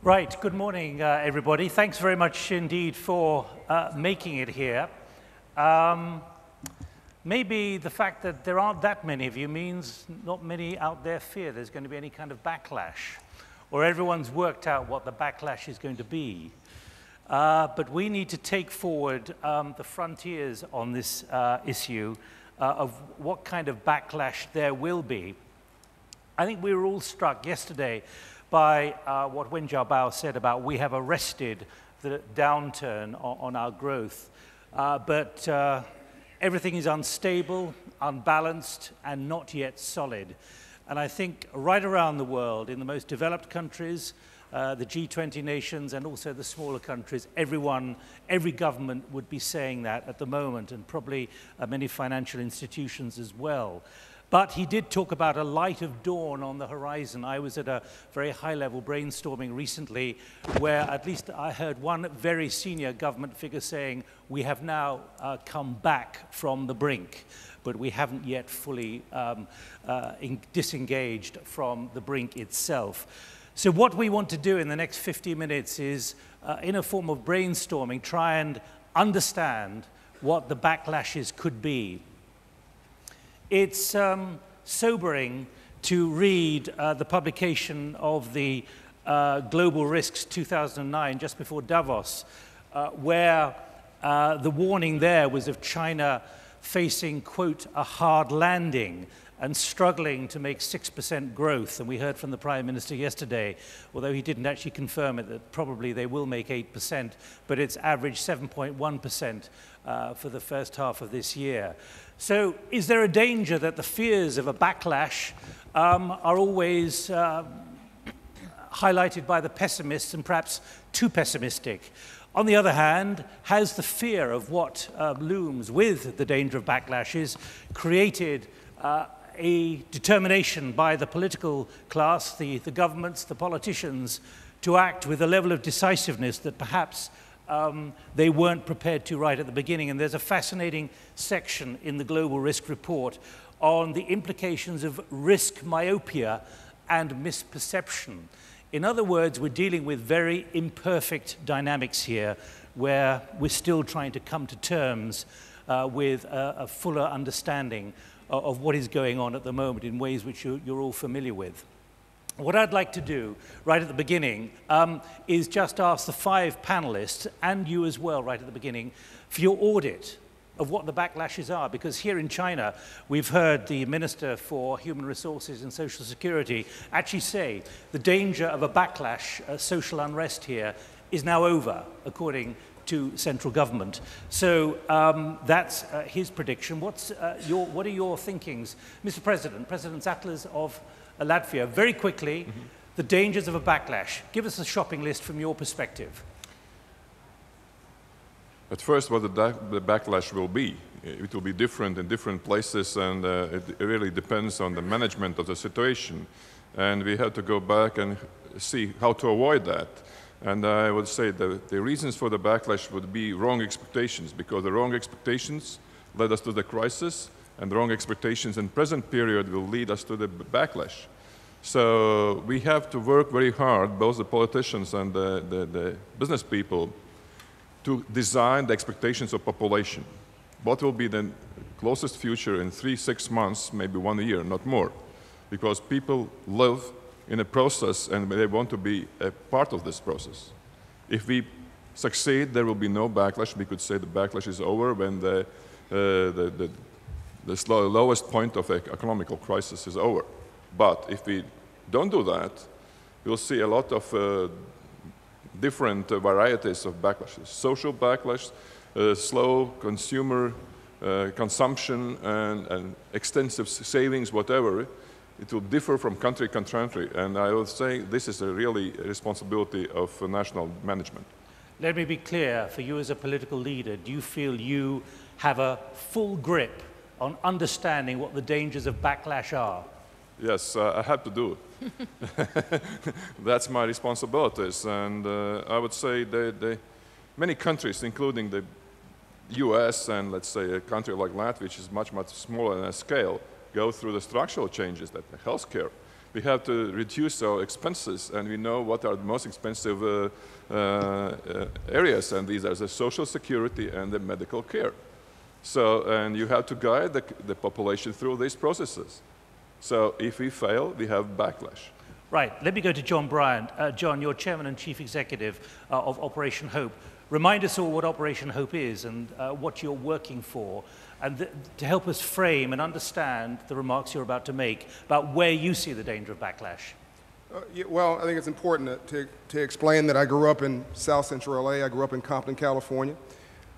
Right, good morning, everybody. Thanks very much indeed for making it here. Maybe the fact that there aren't that many of you means not many out there fear there's going to be any kind of backlash, or everyone's worked out what the backlash is going to be. But we need to take forward the frontiers on this issue of what kind of backlash there will be. I think we were all struck yesterday by what Wen Jiabao said about we have arrested the downturn on our growth. But everything is unstable, unbalanced, and not yet solid. And I think right around the world, in the most developed countries, the G20 nations, and also the smaller countries, every government would be saying that at the moment, and probably many financial institutions as well. But he did talk about a light of dawn on the horizon. I was at a very high-level brainstorming recently where at least I heard one very senior government figure saying, we have now come back from the brink, but we haven't yet fully disengaged from the brink itself. So what we want to do in the next 50 minutes is, in a form of brainstorming, try and understand what the backlashes could be. It's sobering to read the publication of the Global Risks 2009, just before Davos, where the warning there was of China facing, quote, a hard landing and struggling to make 6% growth. And we heard from the Prime Minister yesterday, although he didn't actually confirm it, that probably they will make 8%, but it's averaged 7.1% for the first half of this year. So is there a danger that the fears of a backlash are always highlighted by the pessimists and perhaps too pessimistic? On the other hand, has the fear of what looms with the danger of backlashes created a determination by the political class, the governments, the politicians, to act with a level of decisiveness that perhaps they weren't prepared to right at the beginning? And there's a fascinating section in the Global Risk Report on the implications of risk myopia and misperception. In other words, we're dealing with very imperfect dynamics here, where we're still trying to come to terms with a fuller understanding of what is going on at the moment in ways which you're all familiar with. What I'd like to do right at the beginning is just ask the 5 panelists, and you as well right at the beginning, for your audit of what the backlashes are. Because here in China, we've heard the Minister for Human Resources and Social Security actually say the danger of a backlash, social unrest here, is now over, according to central government. So that's his prediction. What are your thinkings? Mr. President, President Zatlers of Latvia, very quickly, the dangers of a backlash. Give us a shopping list from your perspective. At first, what the backlash will be. It will be different in different places, and it really depends on the management of the situation. And we have to go back and see how to avoid that. And I would say that the reasons for the backlash would be wrong expectations, because the wrong expectations led us to the crisis, and the wrong expectations in the present period will lead us to the backlash. So we have to work very hard, both the politicians and the business people, to design the expectations of population. What will be the closest future in 3-6 months, maybe 1 year, not more, because people live in a process and they want to be a part of this process. If we succeed, there will be no backlash. We could say the backlash is over when the lowest point of economical crisis is over. But if we don't do that, we'll see a lot of different varieties of backlashes. Social backlash, slow consumer consumption, and extensive savings, whatever. It will differ from country to country, and I would say this is really a responsibility of national management. Let me be clear, for you as a political leader, do you feel you have a full grip on understanding what the dangers of backlash are? Yes, I have to do it. That's my responsibilities, and I would say that many countries, including the US and let's say a country like Latvia, which is much, much smaller in scale, go through the structural changes, that the healthcare, We have to reduce our expenses, and we know what are the most expensive areas, and these are the social security and the medical care. So, and you have to guide the population through these processes. So if we fail, we have backlash. Right, let me go to John Bryant. John, you're Chairman and Chief Executive of Operation Hope. Remind us all what Operation Hope is and what you're working for, and to help us frame and understand the remarks you're about to make about where you see the danger of backlash. Well, I think it's important to explain that I grew up in South Central LA. I grew up in Compton, California.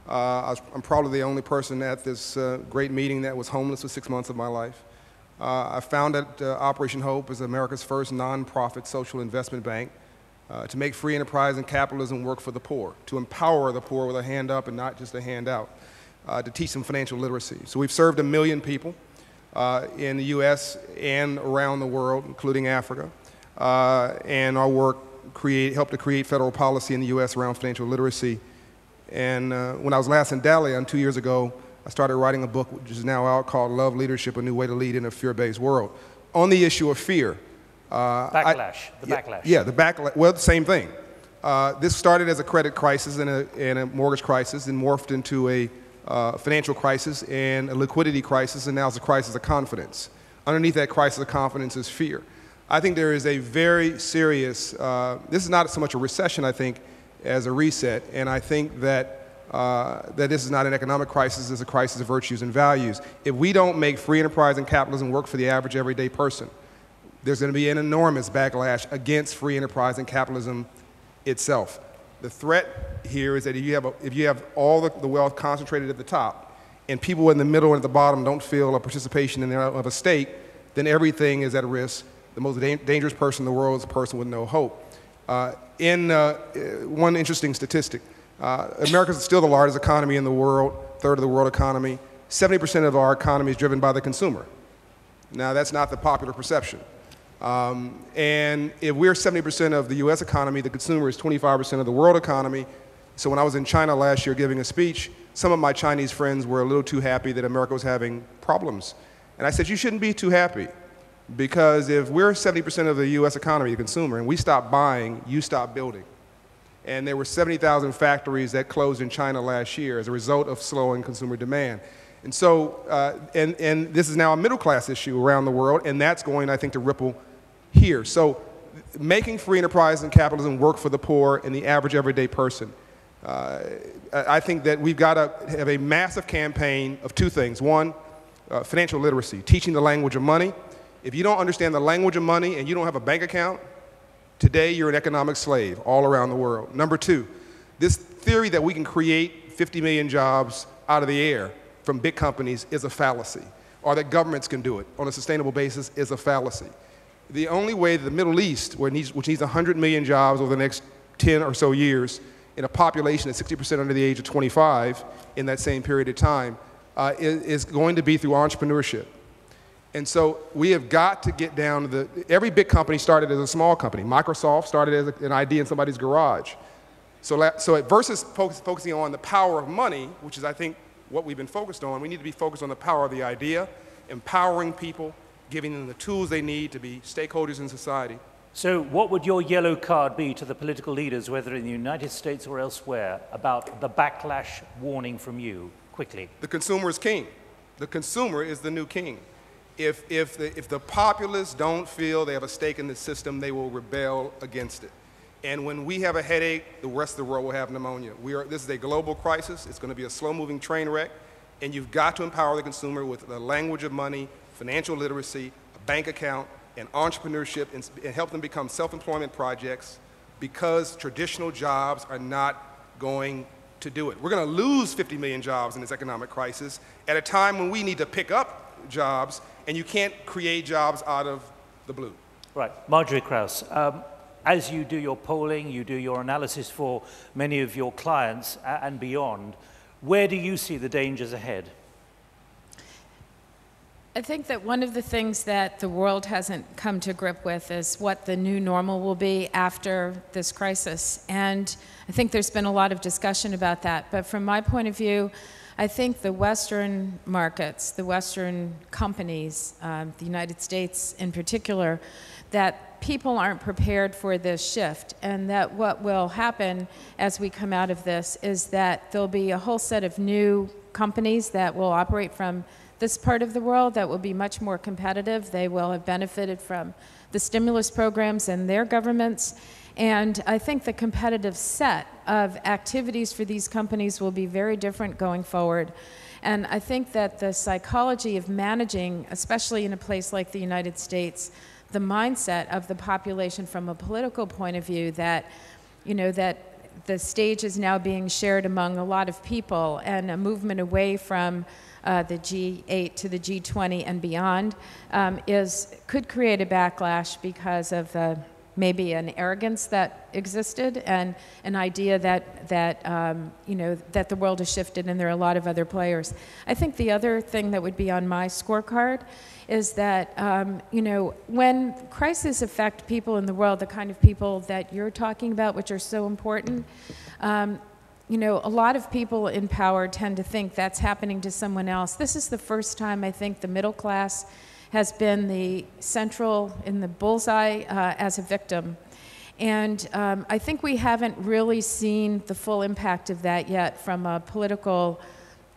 I'm probably the only person at this great meeting that was homeless for 6 months of my life. I founded Operation Hope as America's first nonprofit social investment bank to make free enterprise and capitalism work for the poor, to empower the poor with a hand up and not just a hand out, to teach them financial literacy. So we've served 1 million people in the US and around the world, including Africa. And our work helped to create federal policy in the US around financial literacy. And when I was last in Dalian 2 years ago, I started writing a book which is now out called Love, Leadership, A New Way to Lead in a Fear-Based World, on the issue of fear. Backlash, backlash. Yeah, the backlash, well, the same thing. This started as a credit crisis and a mortgage crisis and morphed into a financial crisis and a liquidity crisis, and now it's a crisis of confidence. Underneath that crisis of confidence is fear. I think there is a very serious, this is not so much a recession, I think, as a reset, and I think that that this is not an economic crisis, it's a crisis of virtues and values. If we don't make free enterprise and capitalism work for the average everyday person, there's going to be an enormous backlash against free enterprise and capitalism itself. The threat here is that if you have all the wealth concentrated at the top, and people in the middle and at the bottom don't feel a participation of a state, then everything is at risk. The most dangerous person in the world is a person with no hope. One interesting statistic, America is still the largest economy in the world, third of the world economy. 70% of our economy is driven by the consumer. Now, that's not the popular perception. And if we're 70% of the US economy, the consumer is 25% of the world economy. So when I was in China last year giving a speech, some of my Chinese friends were a little too happy that America was having problems. And I said, you shouldn't be too happy. Because if we're 70% of the US economy, the consumer, and we stop buying, you stop building. And there were 70,000 factories that closed in China last year as a result of slowing consumer demand. And so, and this is now a middle class issue around the world, and that's going, I think, to ripple here. So making free enterprise and capitalism work for the poor and the average everyday person. I think that we've got to have a massive campaign of two things. One, financial literacy, teaching the language of money. If you don't understand the language of money and you don't have a bank account, today you're an economic slave all around the world. Number two, this theory that we can create 50 million jobs out of the air from big companies is a fallacy, or that governments can do it on a sustainable basis is a fallacy. The only way that the Middle East, which needs 100 million jobs over the next 10 or so years, in a population that's 60% under the age of 25 in that same period of time, is going to be through entrepreneurship. And so we have got to get down to every big company started as a small company. Microsoft started as an idea in somebody's garage. So versus focusing on the power of money, which is, I think, what we've been focused on, we need to be focused on the power of the idea, empowering people, giving them the tools they need to be stakeholders in society. So what would your yellow card be to the political leaders, whether in the United States or elsewhere, about the backlash warning from you, quickly? The consumer is king. The consumer is the new king. If the populace don't feel they have a stake in the system, they will rebel against it. And when we have a headache, the rest of the world will have pneumonia. This is a global crisis. It's going to be a slow-moving train wreck. And you've got to empower the consumer with the language of money, financial literacy, a bank account, and entrepreneurship, and help them become self-employment projects, because traditional jobs are not going to do it. We're going to lose 50 million jobs in this economic crisis at a time when we need to pick up jobs, and you can't create jobs out of the blue. Right. Margery Kraus, as you do your polling, you do your analysis for many of your clients and beyond, where do you see the dangers ahead? I think that one of the things that the world hasn't come to grip with is what the new normal will be after this crisis. And I think there's been a lot of discussion about that. But from my point of view, I think the Western markets, the Western companies, the United States in particular, that people aren't prepared for this shift, and that what will happen as we come out of this is that there'll be a whole set of new companies that will operate from this part of the world that will be much more competitive. They will have benefited from the stimulus programs and their governments. And I think the competitive set of activities for these companies will be very different going forward. And I think that the psychology of managing, especially in a place like the United States, the mindset of the population from a political point of view that, you know, that the stage is now being shared among a lot of people, and a movement away from the G8 to the G20 and beyond could create a backlash because of maybe an arrogance that existed and an idea that you know, that the world has shifted and there are a lot of other players. I think the other thing that would be on my scorecard is that you know, when crises affect people in the world, the kind of people that you're talking about, which are so important, you know, a lot of people in power tend to think that's happening to someone else. This is the first time I think the middle class has been the central in the bullseye as a victim. And I think we haven't really seen the full impact of that yet from a political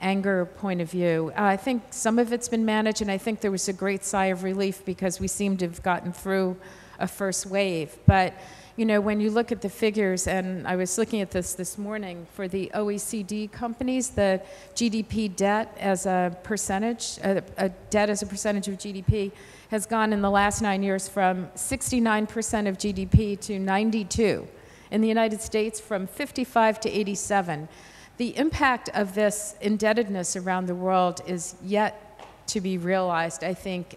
anger point of view. I think some of it's been managed, and I think there was a great sigh of relief because we seem to have gotten through a first wave. But you know, when you look at the figures, and I was looking at this morning, for the OECD companies, the GDP debt as a percentage, debt as a percentage of GDP has gone in the last 9 years from 69% of GDP to 92%. In the United States, from 55 to 87. The impact of this indebtedness around the world is yet to be realized, I think,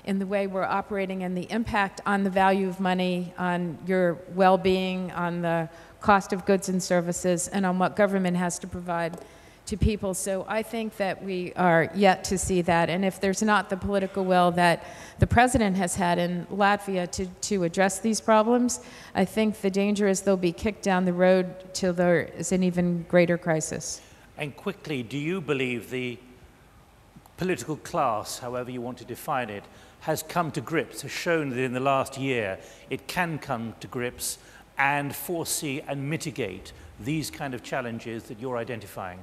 in the way we're operating and the impact on the value of money, on your well-being, on the cost of goods and services, and on what government has to provide to people. So I think that we are yet to see that. And if there's not the political will that the president has had in Latvia to address these problems, I think the danger is they'll be kicked down the road till there is an even greater crisis. And quickly, do you believe the political class, however you want to define it, has come to grips, has shown that in the last year it can come to grips and foresee and mitigate these kind of challenges that you're identifying?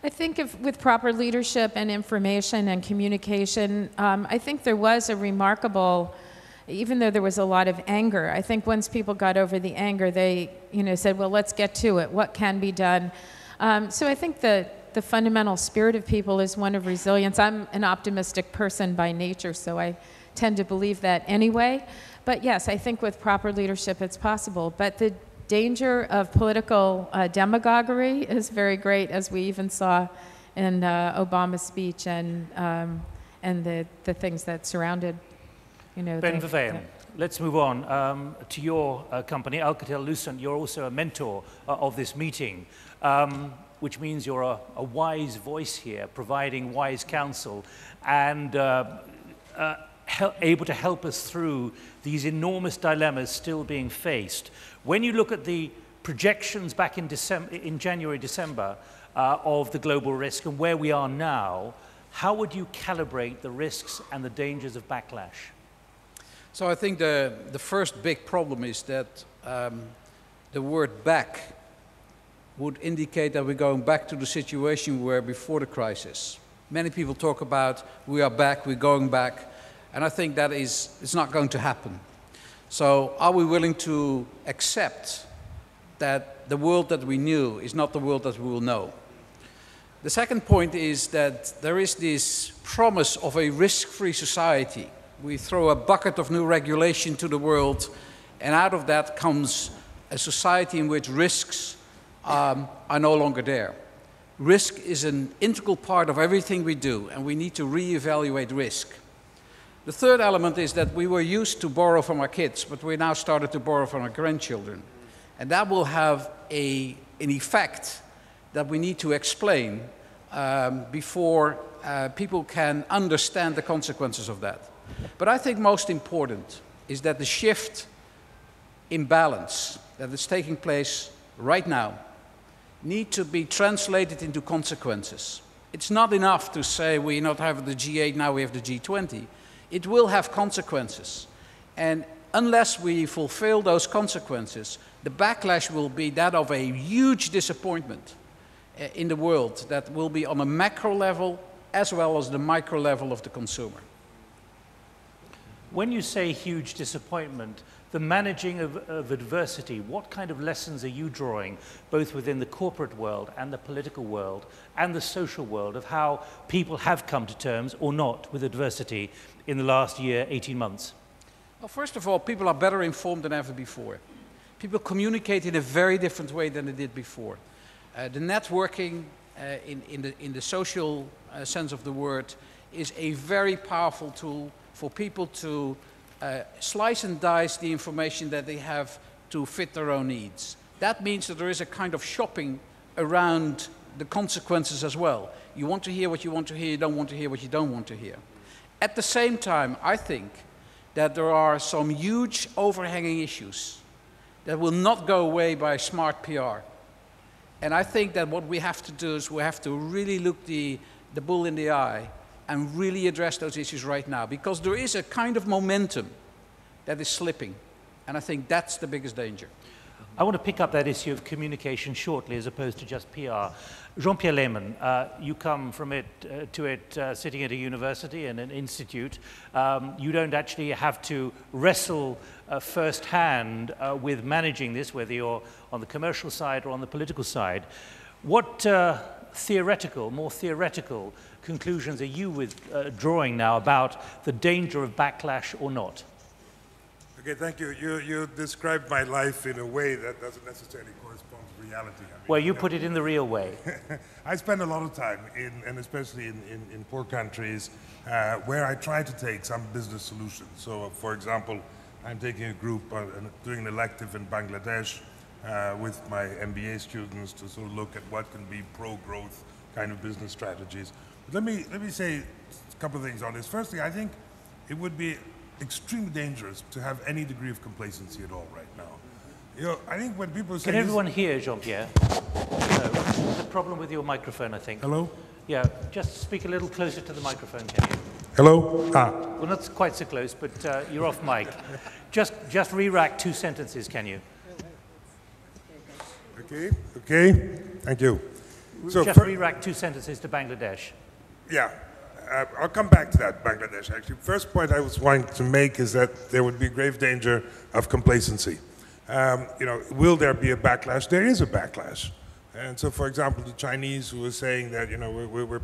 I think with proper leadership and information and communication, I think there was a remarkable, even though there was a lot of anger, I think once people got over the anger, they said, well, let's get to it. What can be done? So I think the fundamental spirit of people is one of resilience. I'm an optimistic person by nature, so I tend to believe that anyway. But yes, I think with proper leadership it's possible. But the danger of political demagoguery is very great, as we even saw in Obama's speech and the things that surrounded, Ben Verwaayen, let's move on to your company, Alcatel-Lucent. You're also a mentor of this meeting, which means you're a wise voice here, providing wise counsel and able to help us through these enormous dilemmas still being faced. When you look at the projections back in January, December of the global risk and where we are now, how would you calibrate the risks and the dangers of backlash? So I think the first big problem is that the word back would indicate that we're going back to the situation we were before the crisis. Many people talk about we are back, we're going back, and I think that it's not going to happen. So are we willing to accept that the world that we knew is not the world that we will know? The second point is that there is this promise of a risk-free society. We throw a bucket of new regulation to the world, and out of that comes a society in which risks are no longer there. Risk is an integral part of everything we do, and we need to reevaluate risk. The third element is that we were used to borrow from our kids, but we now started to borrow from our grandchildren. And that will have an effect that we need to explain before people can understand the consequences of that. But I think most important is that the shift in balance that is taking place right now need to be translated into consequences. It's not enough to say we not have the G8, now we have the G20. It will have consequences. And unless we fulfill those consequences, the backlash will be that of a huge disappointment in the world that will be on a macro level as well as the micro level of the consumer. When you say huge disappointment, the managing of adversity, what kind of lessons are you drawing, both within the corporate world and the political world and the social world, of how people have come to terms or not with adversity in the last year, 18 months? Well, first of all, people are better informed than ever before. People communicate in a very different way than they did before. The networking in the social sense of the word is a very powerful tool for people to slice and dice the information that they have to fit their own needs. That means that there is a kind of shopping around the consequences as well. You want to hear what you want to hear, you don't want to hear what you don't want to hear. At the same time, I think that there are some huge overhanging issues that will not go away by smart PR. And I think that what we have to do is we have to really look the bull in the eye and really address those issues right now, because there is a kind of momentum that is slipping, and I think that's the biggest danger. I want to pick up that issue of communication shortly as opposed to just PR. Jean-Pierre Lehmann, you come from it to it sitting at a university and an institute. You don't actually have to wrestle firsthand with managing this, whether you're on the commercial side or on the political side. What more theoretical conclusions are you drawing now about the danger of backlash or not? Okay, thank you. You described my life in a way that doesn't necessarily correspond to reality. I mean, well, you put it in the real way. I spend a lot of time, and especially in poor countries, where I try to take some business solutions. So, for example, I'm taking a group doing an elective in Bangladesh with my MBA students to sort of look at what can be pro-growth kind of business strategies. But let me say a couple of things on this. Firstly, I think it would be extremely dangerous to have any degree of complacency at all right now. You know, I think when people say... Can everyone hear, Jean-Pierre? No. There's a problem with your microphone, I think. Hello? Yeah, just speak a little closer to the microphone, can you? Hello? Ah. Well, not quite so close, but you're off mic. Just re-rack 2 sentences, can you? Okay, thank you. So just re-rack 2 sentences to Bangladesh. Yeah. I'll come back to that, Bangladesh, actually. First point I was wanting to make is that there would be grave danger of complacency. You know, will there be a backlash? There is a backlash. And so, for example, the Chinese who were saying that, you know, we're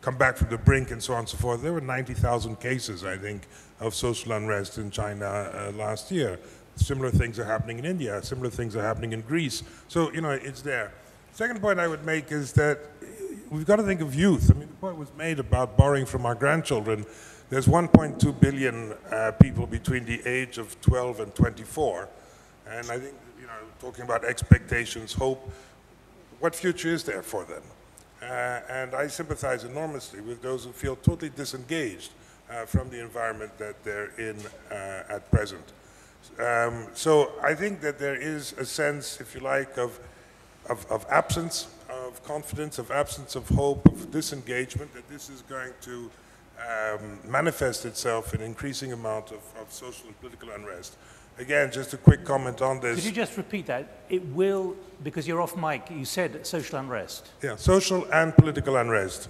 come back from the brink and so on and so forth, there were 90,000 cases, I think, of social unrest in China last year. Similar things are happening in India. Similar things are happening in Greece. So, you know, it's there. Second point I would make is that we've got to think of youth. I mean, the point was made about borrowing from our grandchildren. There's 1.2 billion people between the age of 12 and 24. And I think, you know, talking about expectations, hope, what future is there for them? And I sympathize enormously with those who feel totally disengaged from the environment that they're in at present. So I think that there is a sense, if you like, of absence of confidence, of absence of hope, of disengagement, that this is going to manifest itself in increasing amount of social and political unrest. Again, just a quick comment on this. Could you just repeat that? It will, because you're off mic, you said social unrest. Yeah, social and political unrest.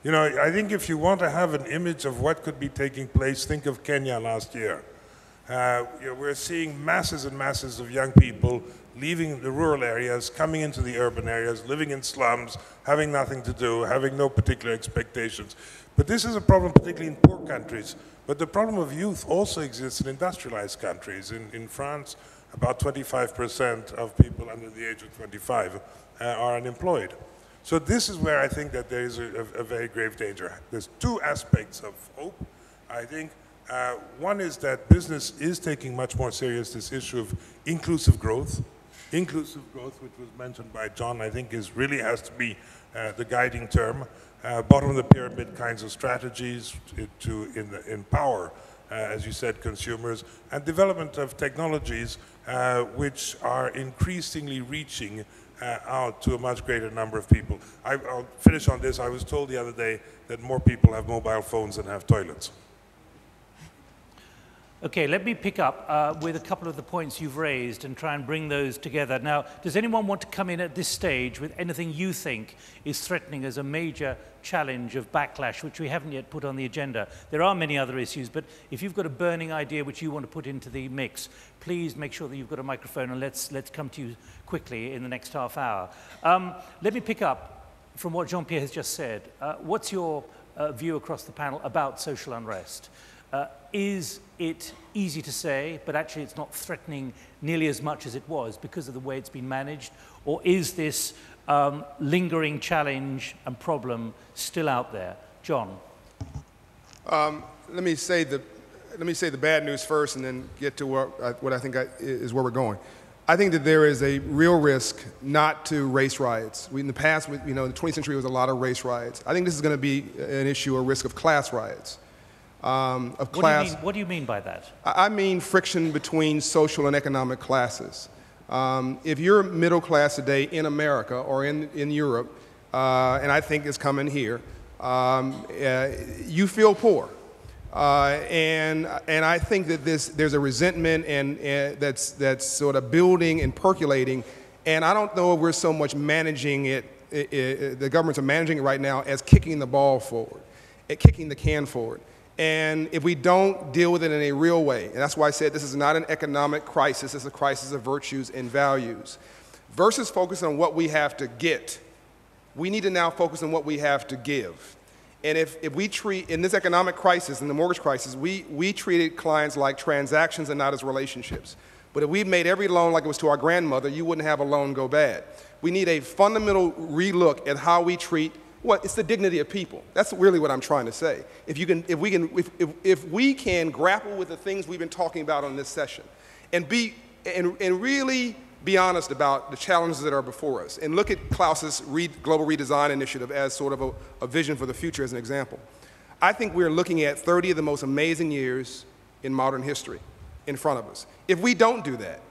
You know, I think if you want to have an image of what could be taking place, think of Kenya last year. You know, we're seeing masses and masses of young people leaving the rural areas, coming into the urban areas, living in slums, having nothing to do, having no particular expectations. But this is a problem particularly in poor countries. But the problem of youth also exists in industrialized countries. In France, about 25% of people under the age of 25 are unemployed. So this is where I think that there is a very grave danger. There's 2 aspects of hope, I think. One is that business is taking much more serious this issue of inclusive growth. Inclusive growth, which was mentioned by John, I think really has to be the guiding term. Bottom of the pyramid kinds of strategies to empower, as you said, consumers, and development of technologies which are increasingly reaching out to a much greater number of people. I'll finish on this. I was told the other day that more people have mobile phones than have toilets. Okay, let me pick up with a couple of the points you've raised and try and bring those together. Now, does anyone want to come in at this stage with anything you think is threatening as a major challenge of backlash, which we haven't yet put on the agenda? There are many other issues, but if you've got a burning idea which you want to put into the mix, please make sure that you've got a microphone, and let's come to you quickly in the next half hour. Let me pick up from what Jean-Pierre has just said. What's your view across the panel about social unrest? Is it easy to say, but actually it's not threatening nearly as much as it was because of the way it's been managed? Or is this lingering challenge and problem still out there? John? Let me say the bad news first and then get to what I think is where we're going. I think that there is a real risk not to race riots. In the past, in the 20th century, there was a lot of race riots. I think this is going to be an issue, a risk of class riots. What do you mean by that? I mean friction between social and economic classes. If you're middle class today in America or in Europe, and I think it's coming here, you feel poor. And I think that there's a resentment that's sort of building and percolating, and I don't know if we're so much managing it, the governments are managing it right now as kicking the ball forward, kicking the can forward. And if we don't deal with it in a real way, and that's why I said this is not an economic crisis, it's a crisis of virtues and values. Versus focusing on what we have to get, we need to now focus on what we have to give. And if we treat, in this economic crisis, in the mortgage crisis, we treated clients like transactions and not as relationships. But if we made every loan like it was to our grandmother, you wouldn't have a loan go bad. We need a fundamental relook at how we treat it's the dignity of people. That's really what I'm trying to say. If we can grapple with the things we've been talking about on this session, and really be honest about the challenges that are before us, and look at Klaus's Global Redesign Initiative as sort of a vision for the future as an example, I think we're looking at 30 of the most amazing years in modern history in front of us. If we don't do that,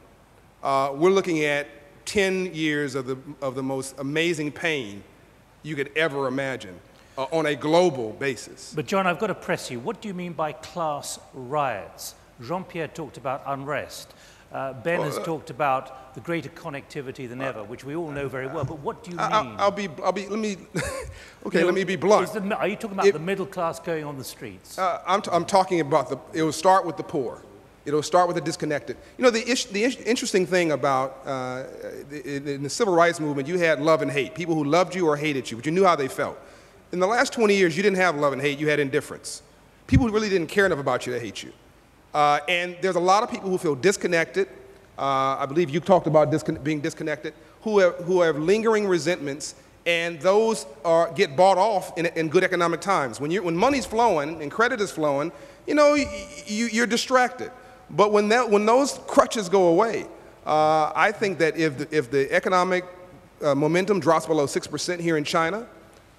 we're looking at 10 years of the most amazing pain you could ever imagine on a global basis. But John, I've got to press you. What do you mean by class riots? Jean-Pierre talked about unrest. Ben has talked about the greater connectivity than ever, which we all know very well. But what do you mean? Let me be blunt. Are you talking about the middle class going on the streets? I'm talking about it will start with the poor. It'll start with the disconnected. You know, the interesting thing about in the civil rights movement, you had love and hate. People who loved you or hated you, but you knew how they felt. In the last 20 years, you didn't have love and hate, you had indifference. People who really didn't care enough about you to hate you. And there's a lot of people who feel disconnected. I believe you talked about being disconnected, who have lingering resentments, and those get bought off in good economic times. When money's flowing and credit is flowing, you know, you're distracted. But when those crutches go away, I think that if the economic momentum drops below 6% here in China,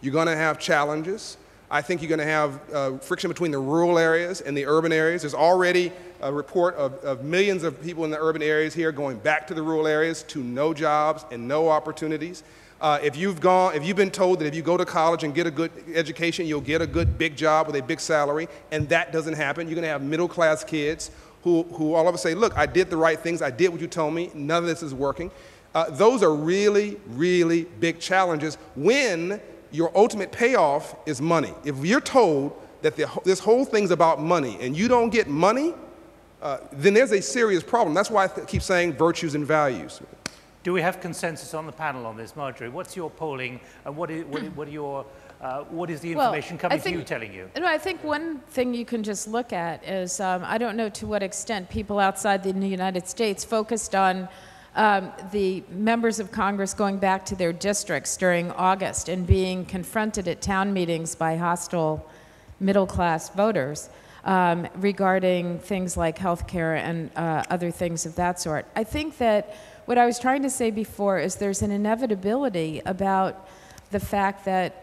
you're going to have challenges. I think you're going to have friction between the rural areas and the urban areas. There's already a report of millions of people in the urban areas here going back to the rural areas to no jobs and no opportunities. If you've been told that if you go to college and get a good education, you'll get a good big job with a big salary, and that doesn't happen, you're going to have middle-class kids who all of us say, look, I did the right things, I did what you told me, none of this is working. Those are really, really big challenges when your ultimate payoff is money. If you're told that this whole thing's about money and you don't get money, then there's a serious problem. That's why I keep saying virtues and values. Do we have consensus on the panel on this? Margery, what's your polling and what is the information coming to you telling you? I think one thing you can just look at is, I don't know to what extent people outside the United States focused on the members of Congress going back to their districts during August and being confronted at town meetings by hostile middle-class voters regarding things like health care and other things of that sort. I think that what I was trying to say before is there's an inevitability about the fact that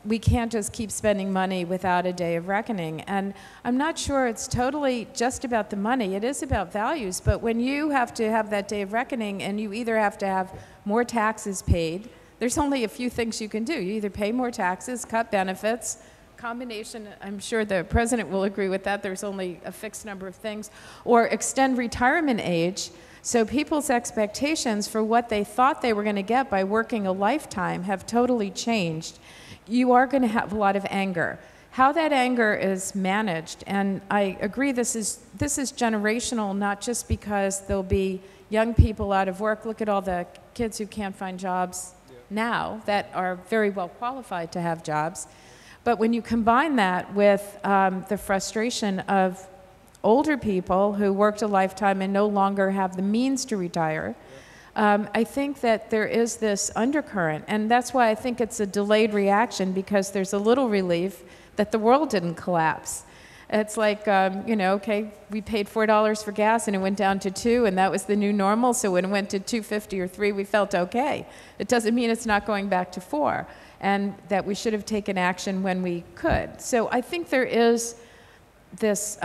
we can't just keep spending money without a day of reckoning. And I'm not sure it's totally just about the money. It is about values. But when you have to have that day of reckoning and you either have to have more taxes paid, there's only a few things you can do. You either pay more taxes, cut benefits, combination, I'm sure the president will agree with that, there's only a fixed number of things, or extend retirement age. So people's expectations for what they thought they were going to get by working a lifetime have totally changed. You are going to have a lot of anger. How that anger is managed, and I agree this is generational, not just because there'll be young people out of work. Look at all the kids who can't find jobs now that are very well qualified to have jobs. But when you combine that with the frustration of older people who worked a lifetime and no longer have the means to retire, I think that there is this undercurrent. And that's why I think it's a delayed reaction, because there's a little relief that the world didn't collapse. It's like, you know, okay, we paid $4 for gas and it went down to $2, and that was the new normal. So when it went to $2.50 or $3, we felt okay. It doesn't mean it's not going back to $4, and that we should have taken action when we could. So I think there is this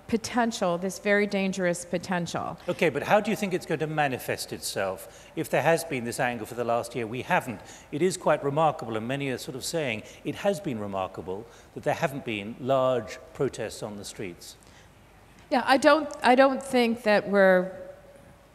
potential, this very dangerous potential. Okay, but how do you think it's going to manifest itself? If there has been this anger for the last year, we haven't. It is quite remarkable, and many are sort of saying it has been remarkable that there haven't been large protests on the streets. Yeah, I don't think that we're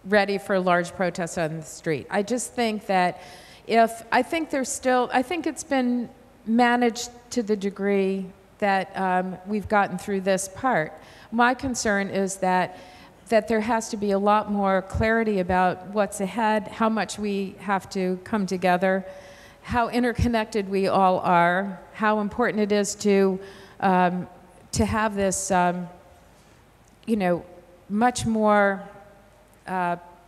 ready for large protests on the street. I just think that I think it's been managed to the degree that we've gotten through this part. My concern is that there has to be a lot more clarity about what's ahead, how much we have to come together, how interconnected we all are, how important it is to have this, you know, much more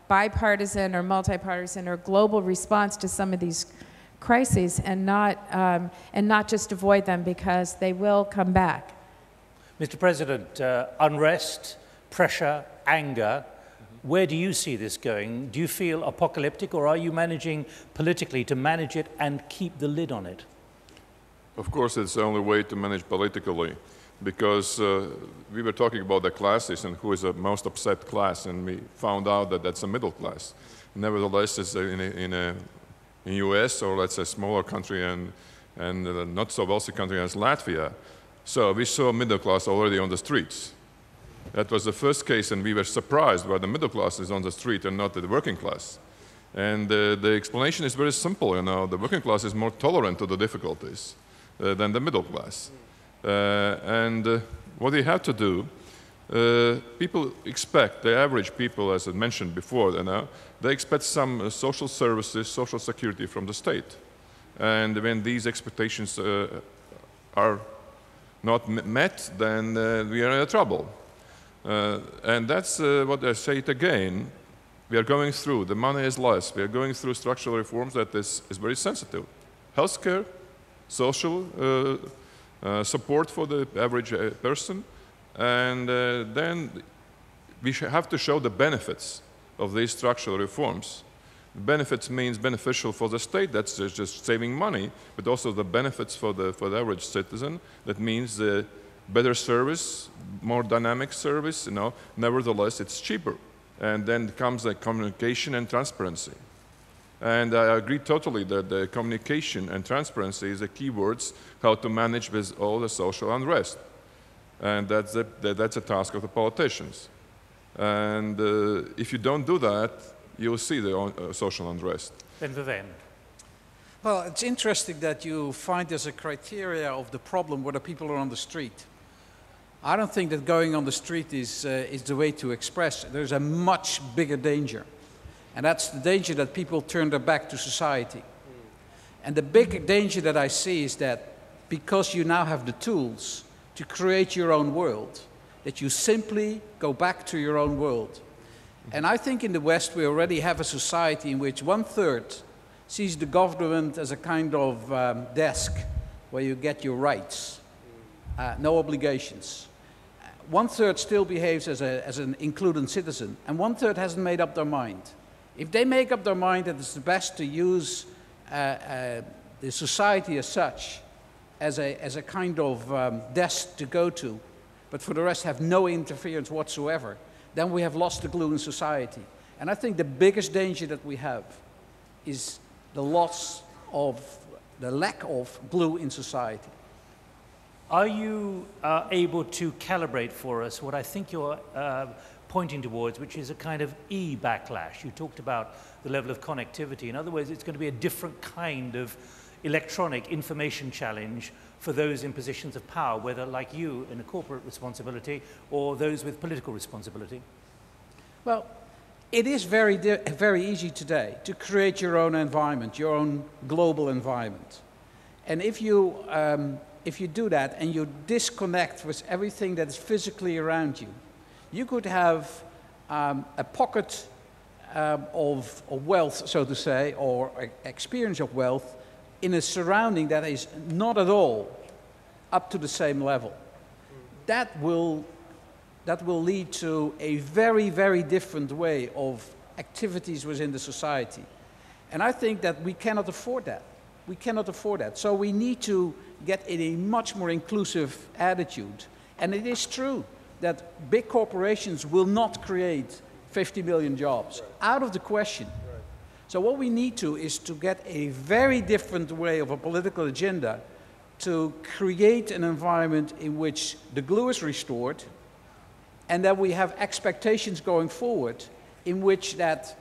bipartisan or multipartisan or global response to some of these crises, and not just avoid them, because they will come back. Mr. President, unrest, pressure, anger, where do you see this going? Do you feel apocalyptic, or are you managing politically to manage it and keep the lid on it? Of course, it's the only way to manage politically, because we were talking about the classes and who is the most upset class, and we found out that that's a middle class. Nevertheless, it's in US, or let's say a smaller country and not so wealthy country as Latvia. So we saw middle class already on the streets. That was the first case, and we were surprised why the middle class is on the street and not the working class. And the explanation is very simple. You know, the working class is more tolerant to the difficulties than the middle class. What we have to do, people expect, the average people, as I mentioned before, you know, they expect some social services, social security from the state. And when these expectations are not met, then we are in trouble. And that's what I say it again. We are going through, the money is less. We are going through structural reforms that is very sensitive. Healthcare, social support for the average person, and then we have to show the benefits of these structural reforms. Benefits means beneficial for the state, that's just saving money, but also the benefits for the average citizen. That means better service, more dynamic service, you know. Nevertheless, it's cheaper. And then comes the communication and transparency. And I agree totally that the communication and transparency is the key words how to manage with all the social unrest. And that's a task of the politicians. And if you don't do that, you'll see the social unrest. Then Verwaayen. Well, it's interesting that you find as a criteria of the problem whether people are on the street. I don't think that going on the street is the way to express. There's a much bigger danger. And that's the danger that people turn their back to society. And the big danger that I see is that because you now have the tools to create your own world, that you simply go back to your own world. And I think in the West we already have a society in which 1/3 sees the government as a kind of desk where you get your rights, no obligations. 1/3 still behaves as an included citizen, and 1/3 hasn't made up their mind. If they make up their mind that it's the best to use the society as such as a kind of desk to go to, but for the rest have no interference whatsoever, then we have lost the glue in society. And I think the biggest danger that we have is the lack of glue in society. Are you able to calibrate for us what I think you're pointing towards, which is a kind of e-backlash? You talked about the level of connectivity. In other words, it's going to be a different kind of electronic information challenge for those in positions of power, whether like you in a corporate responsibility or those with political responsibility. Well, it is very easy today to create your own environment, your own global environment. And if you do that and you disconnect with everything that is physically around you, you could have a pocket of wealth, so to say, or experience of wealth in a surrounding that is not at all up to the same level. That will lead to a very, very different way of activities within the society. And I think that we cannot afford that. We cannot afford that. So we need to get in a much more inclusive attitude. And it is true that big corporations will not create 50 million jobs. Out of the question. So what we need to is to get a very different way of a political agenda to create an environment in which the glue is restored, and that we have expectations going forward in which that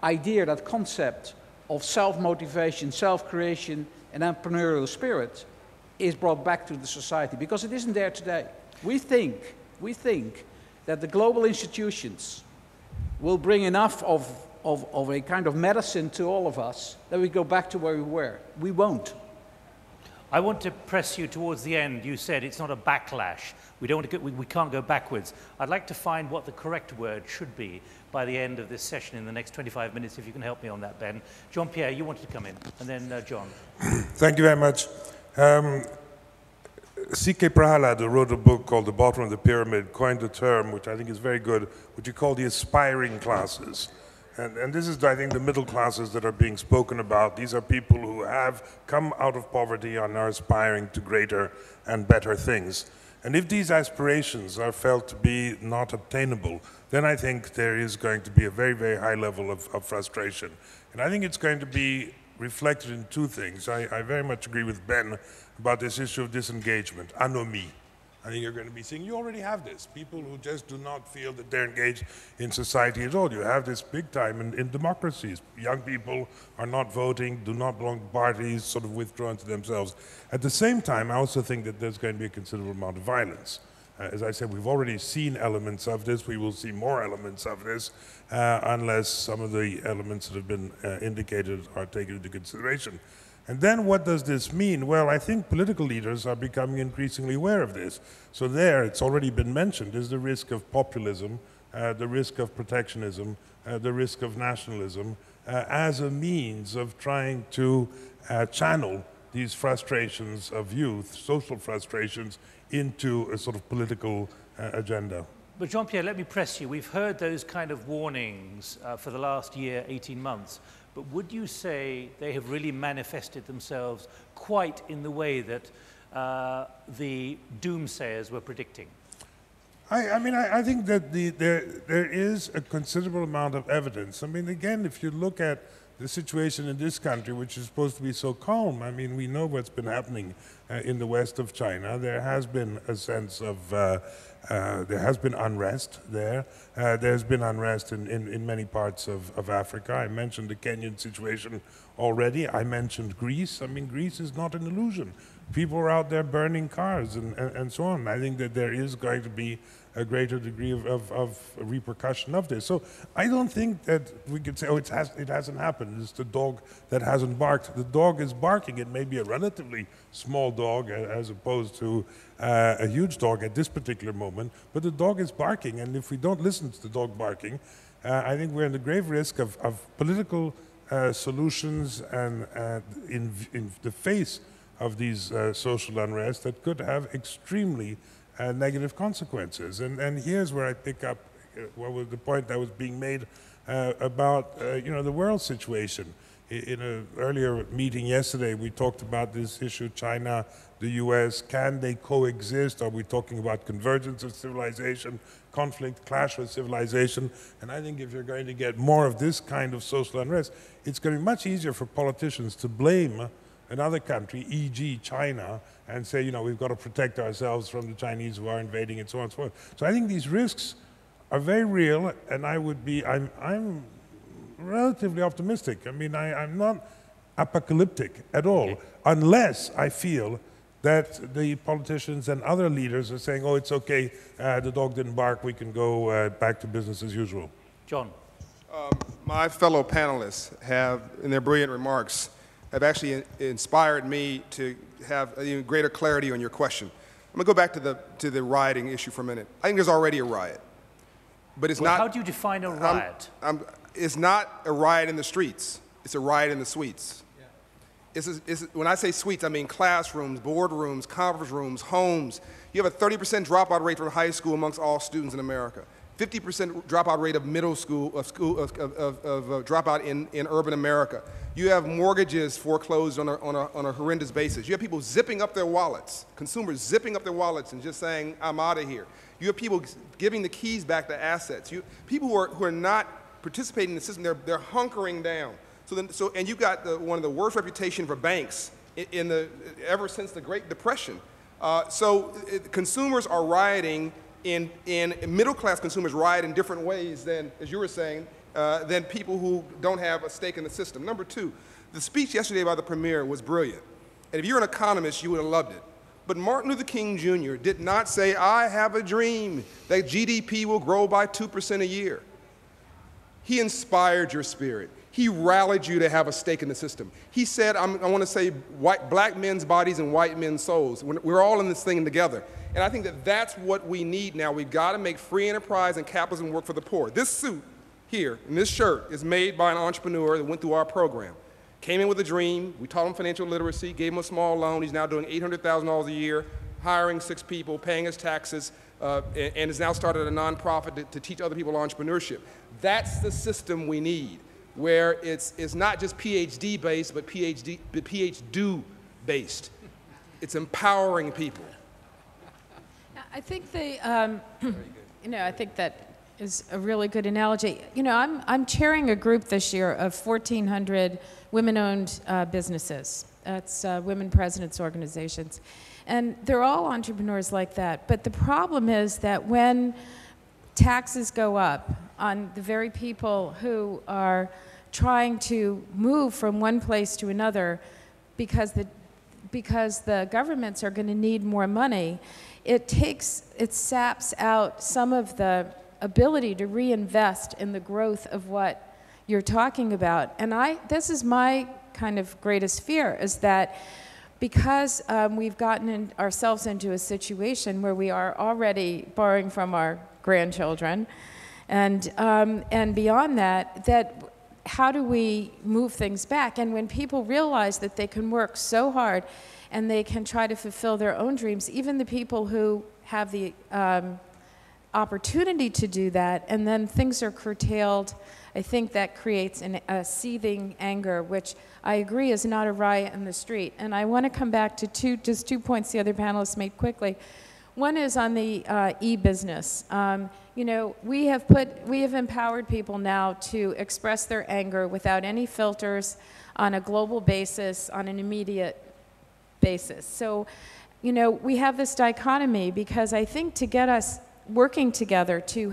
idea, that concept of self-motivation, self-creation, and entrepreneurial spirit is brought back to the society, because it isn't there today. We think that the global institutions will bring enough of a kind of medicine to all of us that we go back to where we were. We won't. I want to press you towards the end. You said it's not a backlash. We can't go backwards. I'd like to find what the correct word should be by the end of this session in the next 25 minutes, if you can help me on that, Ben. Jean-Pierre, you wanted to come in, and then John. Thank you very much. C.K. Prahalad, who wrote a book called The Bottom of the Pyramid, coined a term, which I think is very good, which he called the aspiring classes. And this is, I think, the middle classes that are being spoken about. These are people who have come out of poverty and are aspiring to greater and better things. And if these aspirations are felt to be not obtainable, then I think there is going to be a very, very high level of frustration. And I think it's going to be reflected in two things. I very much agree with Ben about this issue of disengagement, anomie. I think you're going to be seeing, you already have this, people who just do not feel that they're engaged in society at all. You have this big time in democracies. Young people are not voting, do not belong to parties, sort of withdrawn to themselves. At the same time, I also think that there's going to be a considerable amount of violence. As I said, we've already seen elements of this. We will see more elements of this unless some of the elements that have been indicated are taken into consideration. And then what does this mean? Well, I think political leaders are becoming increasingly aware of this. So there, it's already been mentioned, is the risk of populism, the risk of protectionism, the risk of nationalism, as a means of trying to channel these frustrations of youth, social frustrations, into a sort of political agenda. But Jean-Pierre, let me press you. We've heard those kind of warnings for the last year, 18 months. But would you say they have really manifested themselves quite in the way that the doomsayers were predicting? I think that there is a considerable amount of evidence. I mean, again, if you look at the situation in this country, which is supposed to be so calm, I mean, we know what's been happening in the west of China. There has been a sense of, there has been unrest there. There's been unrest in many parts of Africa. I mentioned the Kenyan situation already. I mentioned Greece. I mean, Greece is not an illusion. People are out there burning cars and so on. I think that there is going to be a greater degree of repercussion of this. So I don't think that we could say, oh, it hasn't happened. It's the dog that hasn't barked. The dog is barking. It may be a relatively small dog as opposed to a huge dog at this particular moment, but the dog is barking. And if we don't listen to the dog barking, I think we're in the grave risk of political solutions and in the face of these social unrest that could have extremely negative consequences. And here's where I pick up what was the point that was being made about the world situation. In an earlier meeting yesterday, we talked about this issue, China, the US, can they coexist? Are we talking about convergence of civilization, conflict, clash with civilization? And I think if you're going to get more of this kind of social unrest, it's going to be much easier for politicians to blame another country, e.g. China, and say, you know, we've got to protect ourselves from the Chinese who are invading and so on and so forth. So I think these risks are very real, and I'm relatively optimistic. I mean, I'm not apocalyptic at all, unless I feel that the politicians and other leaders are saying, oh, it's okay, the dog didn't bark, we can go back to business as usual. John. My fellow panelists have, in their brilliant remarks, have actually inspired me to have even greater clarity on your question. I'm going to go back to the rioting issue for a minute. I think there's already a riot, but it's not. How do you define a riot? It's not a riot in the streets. It's a riot in the suites. Yeah. When I say suites, I mean classrooms, boardrooms, conference rooms, homes. You have a 30% dropout rate from high school amongst all students in America. 50% dropout rate of middle school, of dropout in urban America. You have mortgages foreclosed on a horrendous basis. You have people zipping up their wallets, consumers zipping up their wallets and just saying, I'm out of here. You have people giving the keys back to assets. People who are not participating in the system, they're hunkering down. And you've got one of the worst reputation for banks ever since the Great Depression. Consumers are rioting in middle-class consumers riot in different ways than, as you were saying, than people who don't have a stake in the system. Number two, the speech yesterday by the premier was brilliant. And if you're an economist, you would have loved it. But Martin Luther King Jr. did not say, I have a dream that GDP will grow by 2% a year. He inspired your spirit. He rallied you to have a stake in the system. He said, I want to say black men's bodies and white men's souls. We're all in this thing together. And I think that that's what we need now. We've got to make free enterprise and capitalism work for the poor. This suit here, and this shirt, is made by an entrepreneur that went through our program. Came in with a dream. We taught him financial literacy, gave him a small loan. He's now doing $800,000 a year, hiring 6 people, paying his taxes, and has now started a nonprofit to teach other people entrepreneurship. That's the system we need, where it's not just PhD-based, but PhD-based. It's empowering people. I think I think that is a really good analogy. You know, I'm chairing a group this year of 1,400 women-owned businesses. That's women presidents organizations. And they're all entrepreneurs like that. But the problem is that when taxes go up on the very people who are trying to move from one place to another because the governments are going to need more money, it saps out some of the ability to reinvest in the growth of what you're talking about. And this is my kind of greatest fear, is that because we've gotten ourselves into a situation where we are already borrowing from our grandchildren, and beyond that how do we move things back? And when people realize that they can work so hard and they can try to fulfill their own dreams, even the people who have the opportunity to do that, and then things are curtailed, I think that creates a seething anger, which I agree is not a riot in the street. And I want to come back to just two points the other panelists made quickly. One is on the e-business. You know, we have empowered people now to express their anger without any filters, on a global basis, on an immediate basis. So, you know, we have this dichotomy, because I think to get us working together to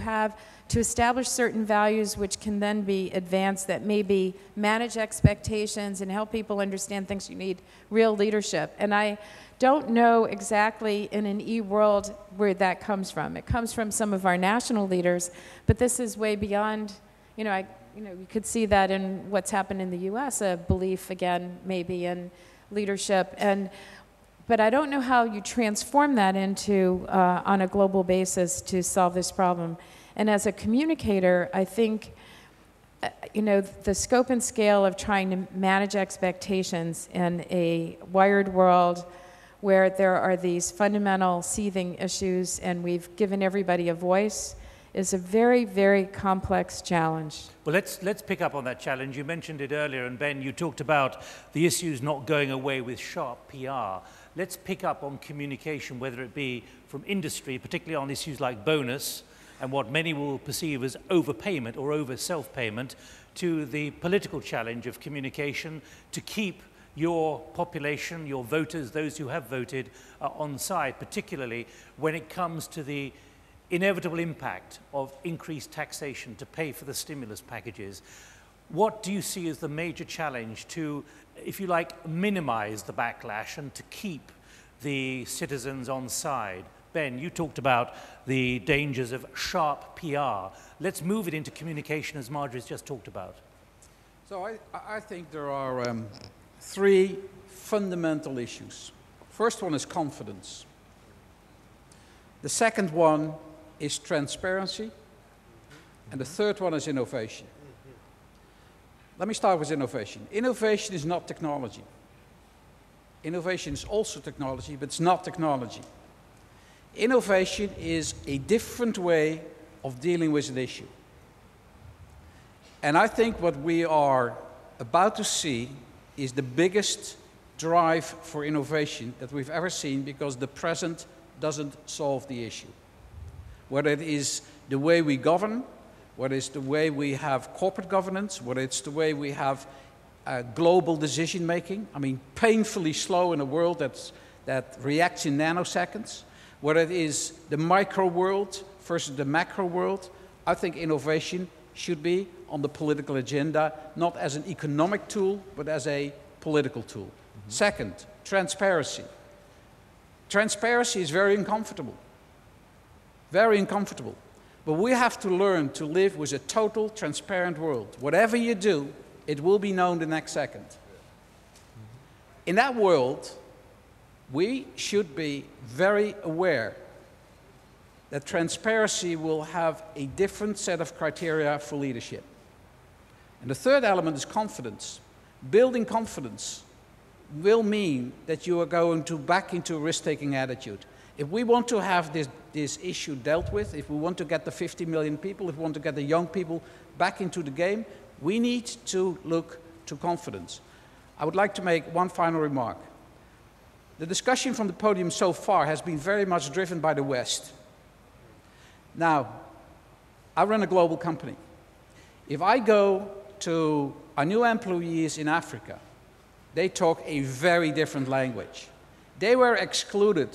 establish certain values which can then be advanced, that maybe manage expectations and help people understand things, you need real leadership. And I don't know exactly in an e-world where that comes from. It comes from some of our national leaders, but this is way beyond, you could see that in what's happened in the US, a belief again maybe in leadership. But I don't know how you transform that into, on a global basis, to solve this problem. And as a communicator, I think, the scope and scale of trying to manage expectations in a wired world where there are these fundamental seething issues and we've given everybody a voice is a very, very complex challenge. Well, let's pick up on that challenge. You mentioned it earlier, and Ben, you talked about the issues not going away with sharp PR. Let's pick up on communication, whether it be from industry, particularly on issues like bonus, and what many will perceive as overpayment or over self-payment, to the political challenge of communication to keep your population, your voters, those who have voted, on side, particularly when it comes to the inevitable impact of increased taxation to pay for the stimulus packages. What do you see as the major challenge to, if you like, minimize the backlash and to keep the citizens on side? Ben, you talked about the dangers of sharp PR. Let's move it into communication, as Margery's just talked about. So I think there are three fundamental issues. First one is confidence. The second one is transparency. And the third one is innovation. Let me start with innovation. Innovation is not technology. Innovation is also technology, but it's not technology. Innovation is a different way of dealing with an issue. And I think what we are about to see is the biggest drive for innovation that we've ever seen, because the present doesn't solve the issue. Whether it is the way we govern, whether it's the way we have corporate governance, whether it's the way we have global decision making, I mean, painfully slow in a world that reacts in nanoseconds, whether it is the micro world versus the macro world, I think innovation should be on the political agenda, not as an economic tool, but as a political tool. Mm-hmm. Second, transparency. Transparency is very uncomfortable. Very uncomfortable. But we have to learn to live with a total transparent world. Whatever you do, it will be known the next second. In that world, we should be very aware that transparency will have a different set of criteria for leadership. And the third element is confidence. Building confidence will mean that you are going to back into a risk-taking attitude. If we want to have this issue dealt with, if we want to get the 50 million people, if we want to get the young people back into the game, we need to look to confidence. I would like to make one final remark. The discussion from the podium so far has been very much driven by the West. Now, I run a global company. If I go to our new employees in Africa, they talk a very different language. They were excluded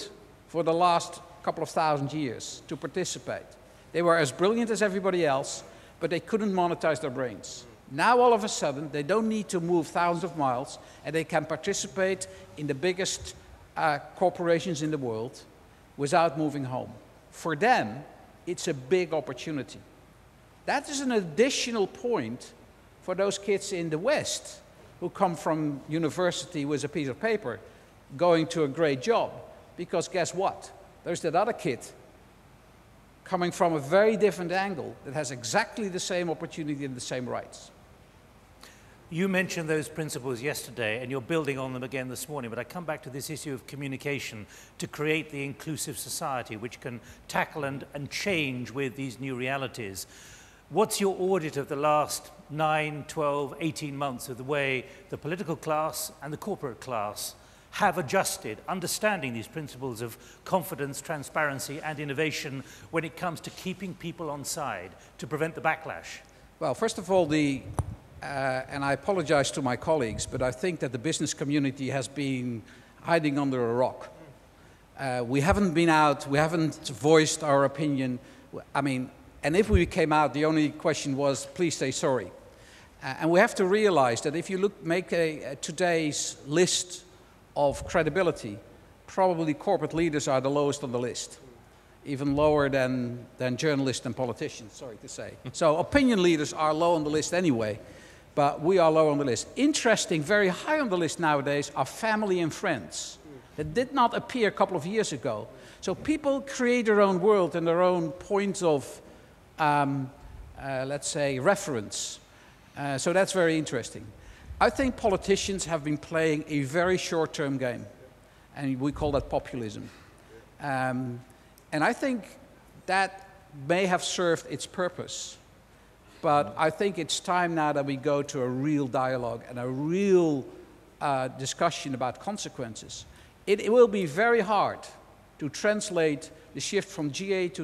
for the last couple of thousand years to participate. They were as brilliant as everybody else, but they couldn't monetize their brains. Now all of a sudden, they don't need to move thousands of miles, and they can participate in the biggest corporations in the world without moving home. For them, it's a big opportunity. That is an additional point for those kids in the West who come from university with a piece of paper going to a great job. Because guess what? There's that other kid coming from a very different angle that has exactly the same opportunity and the same rights. You mentioned those principles yesterday, and you're building on them again this morning, but I come back to this issue of communication to create the inclusive society which can tackle and change with these new realities. What's your audit of the last 9, 12, 18 months of the way the political class and the corporate class have adjusted, understanding these principles of confidence, transparency, and innovation when it comes to keeping people on side to prevent the backlash? Well, first of all, and I apologize to my colleagues, but I think that the business community has been hiding under a rock. We haven't been out, we haven't voiced our opinion. I mean, and if we came out, the only question was, please say sorry. And we have to realize that if you make today's list of credibility, probably corporate leaders are the lowest on the list, even lower than journalists and politicians, sorry to say. So opinion leaders are low on the list anyway, but we are low on the list. Interesting, very high on the list nowadays are family and friends. That did not appear a couple of years ago. So people create their own world and their own points of, let's say, reference. So that's very interesting. I think politicians have been playing a very short-term game, and we call that populism. And I think that may have served its purpose. But I think it's time now that we go to a real dialogue and a real discussion about consequences. It will be very hard to translate the shift from G8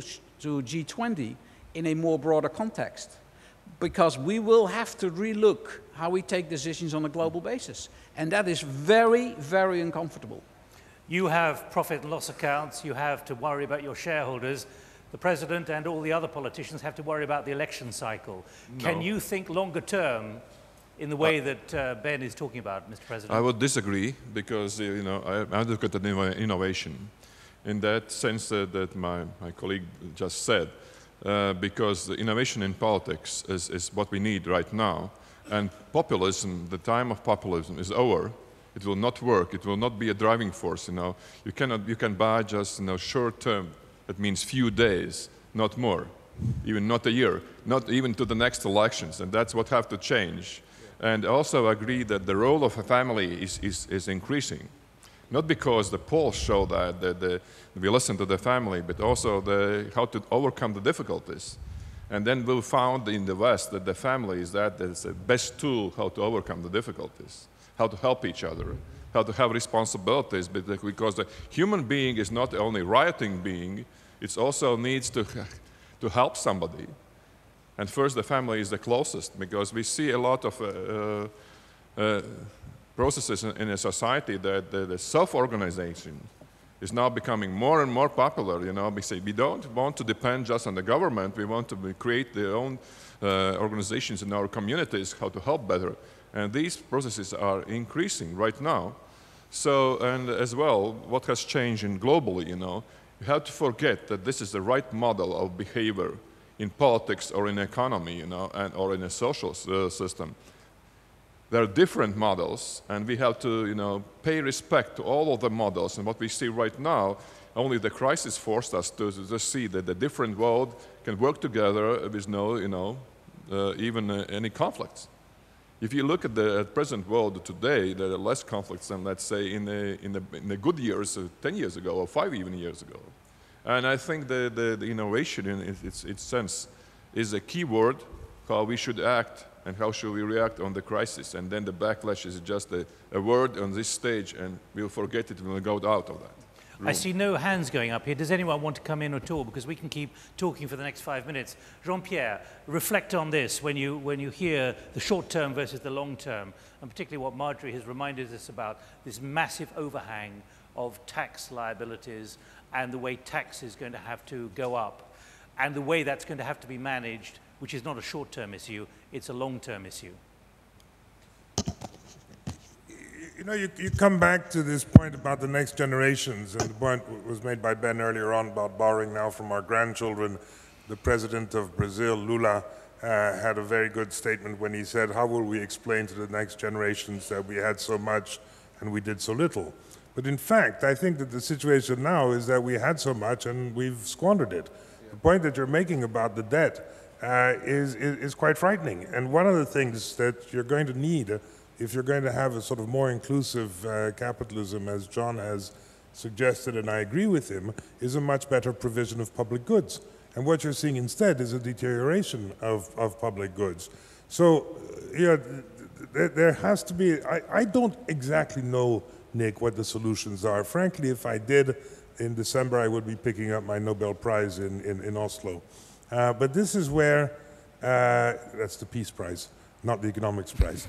to G20 in a more broader context, because we will have to relook how we take decisions on a global basis. And that is very, very uncomfortable. You have profit and loss accounts, you have to worry about your shareholders. The president and all the other politicians have to worry about the election cycle. No. Can you think longer term in the way that Ben is talking about, Mr. President? I would disagree, because I look at innovation in that sense that my colleague just said, because the innovation in politics is what we need right now. And populism, the time of populism is over. It will not work. It will not be a driving force. You can buy just short term. That means few days, not more, even not a year, not even to the next elections. And that's what have to change. Yeah. And also agree that the role of a family is increasing. Not because the polls show that we listen to the family, but also how to overcome the difficulties. And then we'll find in the West that the family is the best tool how to overcome the difficulties, how to help each other, how to have responsibilities, because the human being is not only rioting being, it also needs to help somebody. And first, the family is the closest, because we see a lot of processes in a society that the self-organization is now becoming more and more popular. We say we don't want to depend just on the government. We want to create their own organizations in our communities, how to help better. And these processes are increasing right now. So, and as well, what has changed globally, you have to forget that this is the right model of behavior in politics or in economy, or in a social system. There are different models, and we have to, pay respect to all of the models. And what we see right now, only the crisis forced us to see that the different world can work together with no, even any conflicts. If you look at the present world today, there are less conflicts than, let's say, in the good years, 10 years ago, or 5 even years ago. And I think the innovation in its sense is a key word, how we should act and how should we react on the crisis. And then the backlash is just a word on this stage, and we'll forget it when we go out of that room. I see no hands going up here. Does anyone want to come in at all? Because we can keep talking for the next 5 minutes. Jean-Pierre, reflect on this when you hear the short term versus the long term, and particularly what Margery has reminded us about, this massive overhang of tax liabilities and the way tax is going to have to go up, and the way that's going to have to be managed, which is not a short-term issue, it's a long-term issue. You come back to this point about the next generations, and the point was made by Ben earlier on about borrowing now from our grandchildren. The president of Brazil, Lula, had a very good statement when he said, how will we explain to the next generations that we had so much and we did so little? But in fact, I think that the situation now is that we had so much and we've squandered it. The point that you're making about the debt is quite frightening. And one of the things that you're going to need if you're going to have a sort of more inclusive capitalism, as John has suggested, and I agree with him, is a much better provision of public goods. And what you're seeing instead is a deterioration of public goods. So, there has to be, I don't exactly know, Nick, what the solutions are. Frankly, if I did, in December I would be picking up my Nobel Prize in Oslo. But this is where, that's the Peace Prize, not the Economics Prize.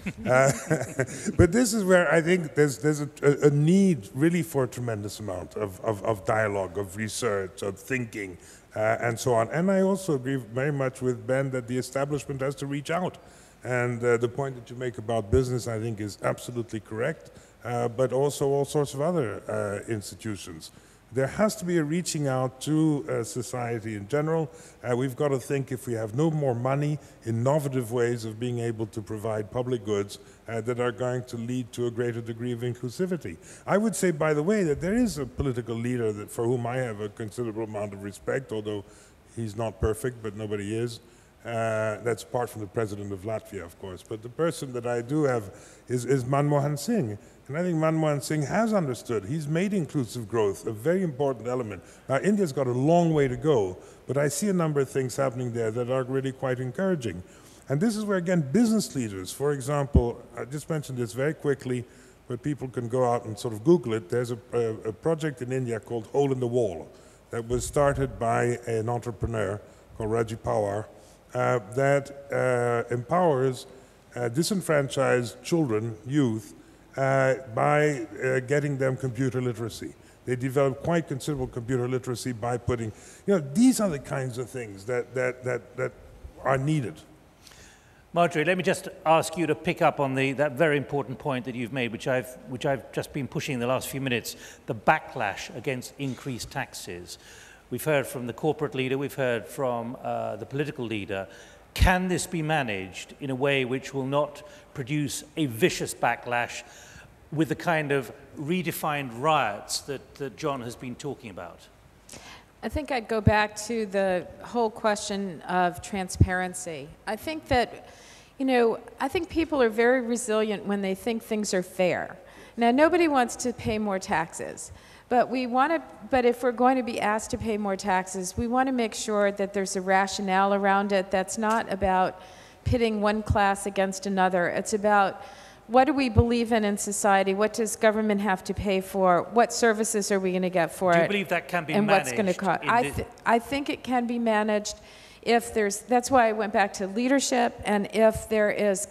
But this is where I think there's a need really for a tremendous amount of dialogue, of research, of thinking, and so on. And I also agree very much with Ben that the establishment has to reach out. And the point that you make about business, I think, is absolutely correct, but also all sorts of other institutions. There has to be a reaching out to society in general. We've got to think, if we have no more money, innovative ways of being able to provide public goods that are going to lead to a greater degree of inclusivity. I would say, by the way, that there is a political leader for whom I have a considerable amount of respect, although he's not perfect, but nobody is, That's apart from the president of Latvia, of course. But the person that I do have is Manmohan Singh. And I think Manmohan Singh has understood. He's made inclusive growth a very important element. Now, India's got a long way to go, but I see a number of things happening there that are really quite encouraging. And this is where, again, business leaders, for example, I just mentioned this very quickly, but people can go out and sort of Google it. There's a project in India called Hole in the Wall that was started by an entrepreneur called Raji Pawar that empowers disenfranchised children, youth, by getting them computer literacy. They develop quite considerable computer literacy by putting, these are the kinds of things that are needed. Margery, let me just ask you to pick up on that very important point that you've made, which I've just been pushing in the last few minutes, the backlash against increased taxes. We've heard from the corporate leader, we've heard from the political leader. Can this be managed in a way which will not produce a vicious backlash with the kind of redefined riots that John has been talking about? I think I'd go back to the whole question of transparency. I think that, I think people are very resilient when they think things are fair. Now, nobody wants to pay more taxes, but if we're going to be asked to pay more taxes, we want to make sure that there's a rationale around it that's not about pitting one class against another. It's about what do we believe in society? What does government have to pay for? What services are we going to get for it? Do you believe that can be and managed? What's going to cost? I think it can be managed if there's, that's why I went back to leadership, and if there is,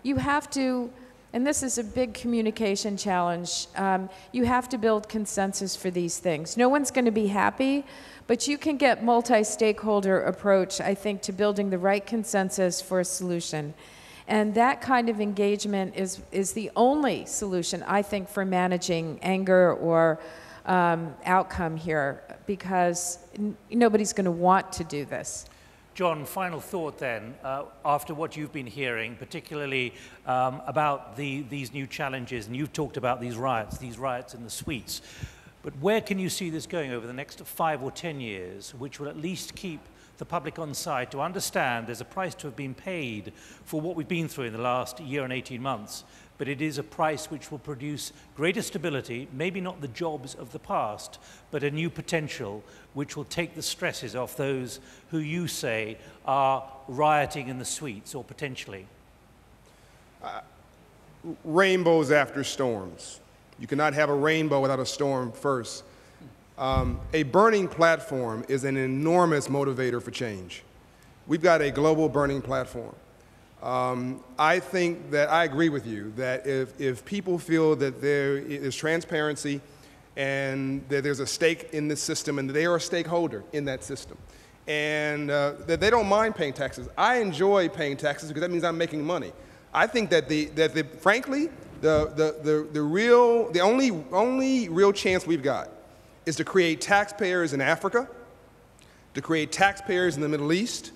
you have to, and this is a big communication challenge, you have to build consensus for these things. No one's going to be happy, but you can get multi-stakeholder approach, I think, to building the right consensus for a solution. And that kind of engagement is the only solution, I think, for managing anger or outcome here, because nobody's going to want to do this. John, final thought then, after what you've been hearing, particularly about these new challenges, and you've talked about these riots in the suites, but where can you see this going over the next 5 or 10 years, which will at least keep the public on side to understand there's a price to have been paid for what we've been through in the last year and 18 months, but it is a price which will produce greater stability, maybe not the jobs of the past, but a new potential which will take the stresses off those who you say are rioting in the streets, or potentially? Rainbows after storms. You cannot have a rainbow without a storm first. A burning platform is an enormous motivator for change. We've got a global burning platform. I think that I agree with you that if people feel that there is transparency and that there's a stake in this system and that they are a stakeholder in that system, and that they don't mind paying taxes. I enjoy paying taxes because that means I'm making money. I think that frankly, the only real chance we've got is to create taxpayers in Africa, to create taxpayers in the Middle East,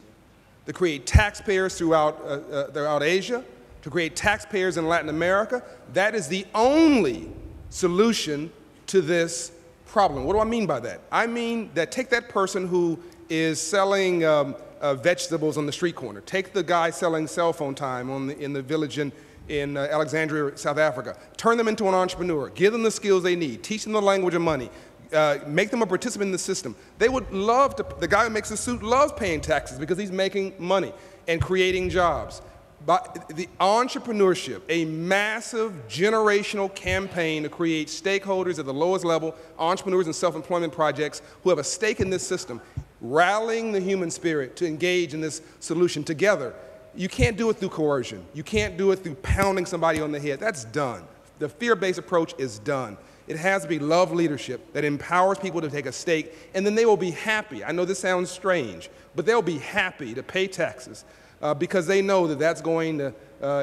to create taxpayers throughout Asia, to create taxpayers in Latin America. That is the only solution to this problem. What do I mean by that? I mean that take that person who is selling vegetables on the street corner. Take the guy selling cell phone time in the village in Alexandria, South Africa. Turn them into an entrepreneur. Give them the skills they need. Teach them the language of money. Make them a participant in the system. They would love to, the guy who makes the suit loves paying taxes because he's making money and creating jobs. But the entrepreneurship, a massive generational campaign to create stakeholders at the lowest level, entrepreneurs and self-employment projects who have a stake in this system, rallying the human spirit to engage in this solution together. You can't do it through coercion. You can't do it through pounding somebody on the head. That's done. The fear-based approach is done. It has to be love leadership that empowers people to take a stake, and then they will be happy. I know this sounds strange, but they'll be happy to pay taxes because they know that that's going to,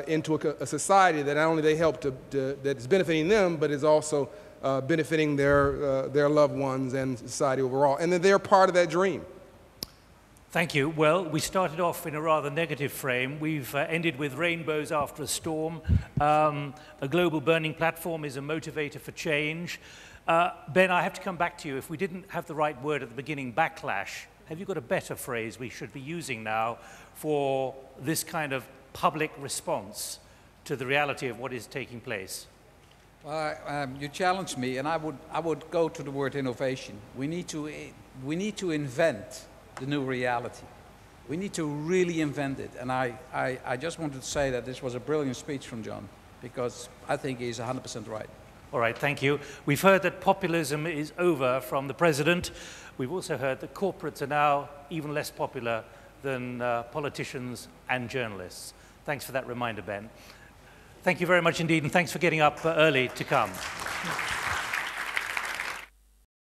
into a society that not only they help that is benefiting them, but is also benefiting their loved ones and society overall, and that they're part of that dream. Thank you. Well, we started off in a rather negative frame. We've ended with rainbows after a storm. A global burning platform is a motivator for change. Ben, I have to come back to you. If we didn't have the right word at the beginning, backlash, have you got a better phrase we should be using now for this kind of public response to the reality of what is taking place? Well, you challenged me, and I would go to the word innovation. We need to invent the new reality. We need to really invent it. And I just wanted to say that this was a brilliant speech from John, because I think he's 100% right. All right, thank you. We've heard that populism is over from the president. We've also heard that corporates are now even less popular than politicians and journalists. Thanks for that reminder, Ben. Thank you very much indeed, and thanks for getting up early to come.